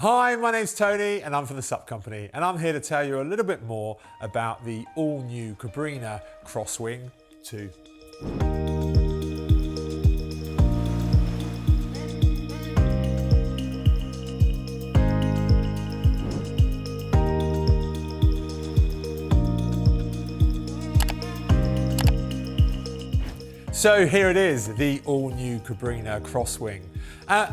Hi, my name's Tony and I'm from the Sup Company, and I'm here to tell you a little bit more about the all-new Cabrinha Crosswing 2. So here it is, the all-new Cabrinha Crosswing.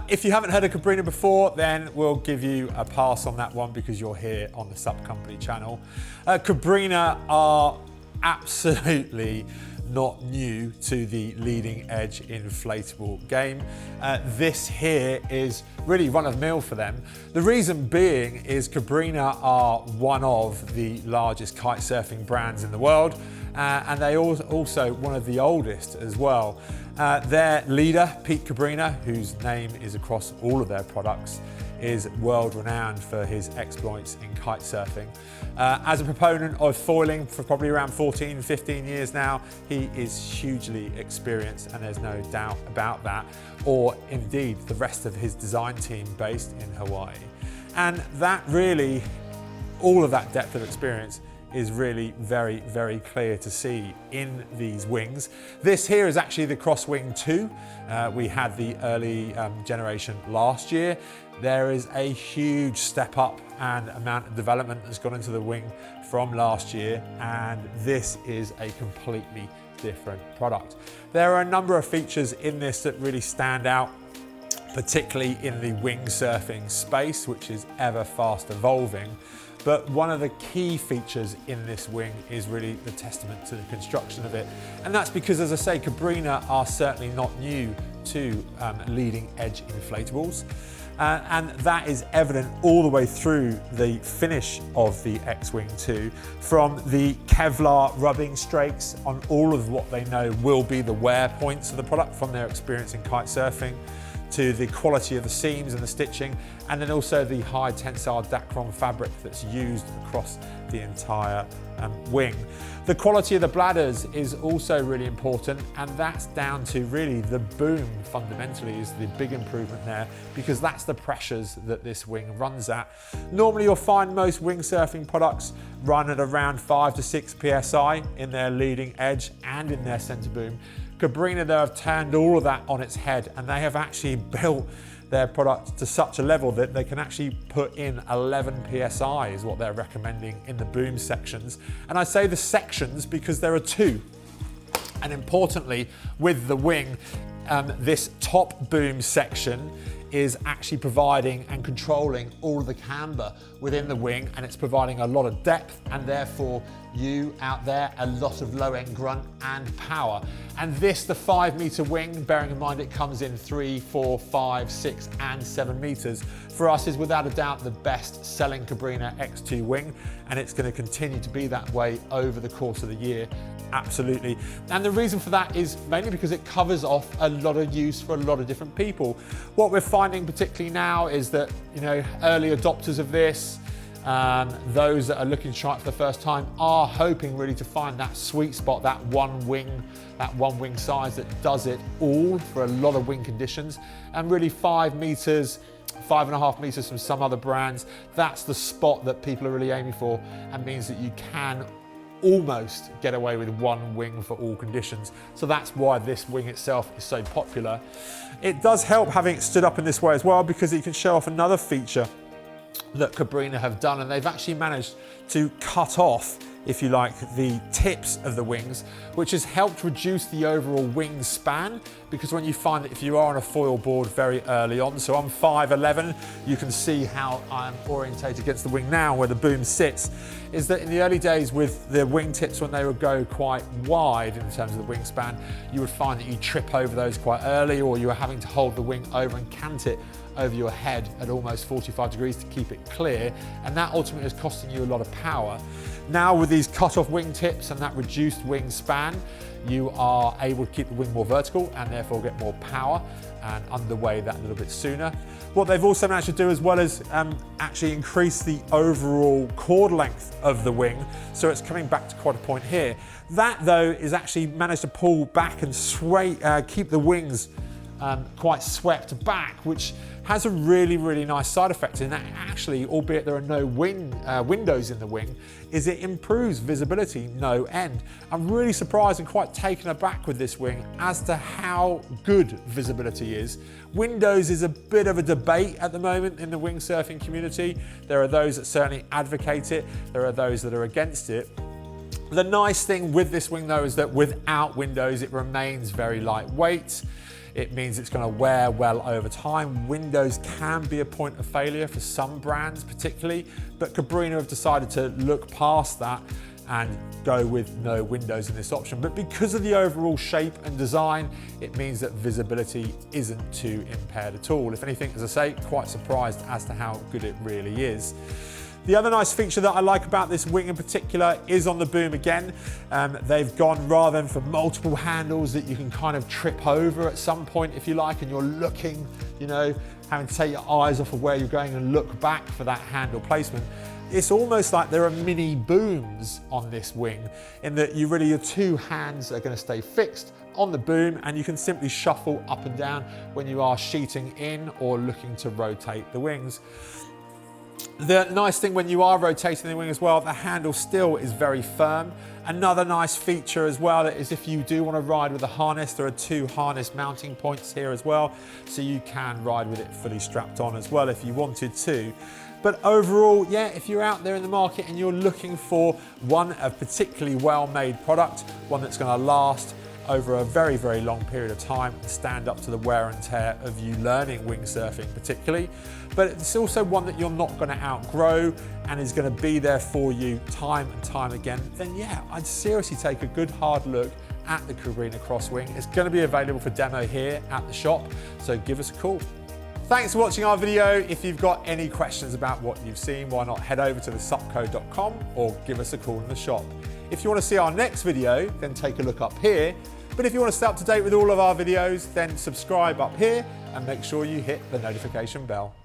If you haven't heard of Cabrinha before, then we'll give you a pass on that one because you're here on the Sup Company channel. Cabrinha are absolutely not new to the leading edge inflatable game. This here is really run of the mill for them. The reason being is Cabrinha are one of the largest kite surfing brands in the world, and they are also one of the oldest as well. Their leader, Pete Cabrinha, whose name is across all of their products, is world renowned for his exploits in kite surfing. As a proponent of foiling for probably around 14, 15 years now, he is hugely experienced, and there's no doubt about that, or indeed the rest of his design team based in Hawaii. And that really, all of that depth of experience is really very, very clear to see in these wings. This here is actually the Crosswing 2. We had the early generation last year. There is a huge step up and amount of development that's gone into the wing from last year, and this is a completely different product. There are a number of features in this that really stand out, particularly in the wing surfing space, which is ever fast evolving. But one of the key features in this wing is really the testament to the construction of it. And that's because, as I say, Cabrinha are certainly not new to leading edge inflatables. And that is evident all the way through the finish of the X-Wing 2, from the Kevlar rubbing strakes on all of what they know will be the wear points of the product from their experience in kite surfing, to the quality of the seams and the stitching, and then also the high tensile Dacron fabric that's used across the entire wing. The quality of the bladders is also really important, and that's down to really the boom fundamentally is the big improvement there, because that's the pressures that this wing runs at. Normally you'll find most wing surfing products run at around 5 to 6 PSI in their leading edge and in their center boom. Cabrinha, they have turned all of that on its head, and they have actually built their product to such a level that they can actually put in 11 PSI is what they're recommending in the boom sections. And I say the sections because there are two. And importantly, with the wing, this top boom section is actually providing and controlling all of the camber within the wing, and it's providing a lot of depth, and therefore you out there a lot of low end grunt and power. And this, the 5 meter wing, bearing in mind it comes in 3, 4, 5, 6 and 7 meters, for us is without a doubt the best selling Cabrinha X2 wing, and it's going to continue to be that way over the course of the year. Absolutely. And the reason for that is mainly because it covers off a lot of use for a lot of different people. What we're finding particularly now is that, you know, early adopters of this, those that are looking to try it for the first time, are hoping really to find that sweet spot, that one wing size that does it all for a lot of wing conditions. And really 5 meters, 5.5 meters from some other brands, that's the spot that people are really aiming for, and means that you can almost get away with one wing for all conditions. So that's why this wing itself is so popular. It does help having it stood up in this way as well, because you can show off another feature that Cabrinha have done, and they've actually managed to cut off, if you like, the tips of the wings, which has helped reduce the overall wing span. Because when you find that if you are on a foil board very early on, so I'm 5'11", you can see how I'm orientated against the wing now, where the boom sits, is that in the early days with the wing tips, when they would go quite wide in terms of the wingspan, you would find that you trip over those quite early, or you were having to hold the wing over and cant it over your head at almost 45 degrees to keep it clear, and that ultimately is costing you a lot of power. Now with these cut-off wing tips and that reduced wing span, you are able to keep the wing more vertical and therefore get more power and underway that a little bit sooner. What they've also managed to do as well is actually increase the overall chord length of the wing, so it's coming back to quite a point here. That though is actually managed to pull back and sway, keep the wings quite swept back, which has a really, really nice side effect, and that actually, albeit there are no windows in the wing, is it improves visibility no end. I'm really surprised and quite taken aback with this wing as to how good visibility is. Windows is a bit of a debate at the moment in the windsurfing community. There are those that certainly advocate it, there are those that are against it. The nice thing with this wing though is that without windows it remains very lightweight. It means it's going to wear well over time. Windows can be a point of failure for some brands particularly, but Cabrinha have decided to look past that and go with no windows in this option. But because of the overall shape and design, it means that visibility isn't too impaired at all. If anything, as I say, quite surprised as to how good it really is. The other nice feature that I like about this wing in particular is on the boom again. They've gone, rather than for multiple handles that you can kind of trip over at some point if you like, and you're looking, you know, having to take your eyes off of where you're going and look back for that handle placement. It's almost like there are mini booms on this wing, in that you really, your two hands are going to stay fixed on the boom and you can simply shuffle up and down when you are sheeting in or looking to rotate the wings. The nice thing when you are rotating the wing as well, the handle still is very firm. Another nice feature as well is if you do want to ride with a harness, there are two harness mounting points here as well, so you can ride with it fully strapped on as well if you wanted to. But overall, yeah, if you're out there in the market and you're looking for a particularly well-made product, one that's going to last over a very, very long period of time and stand up to the wear and tear of you learning windsurfing particularly, but it's also one that you're not going to outgrow and is going to be there for you time and time again, then yeah, I'd seriously take a good hard look at the Cabrinha Crosswing. It's going to be available for demo here at the shop, so give us a call. Thanks for watching our video. If you've got any questions about what you've seen, why not head over to thesupco.com or give us a call in the shop. If you want to see our next video, then take a look up here. But if you want to stay up to date with all of our videos, then subscribe up here and make sure you hit the notification bell.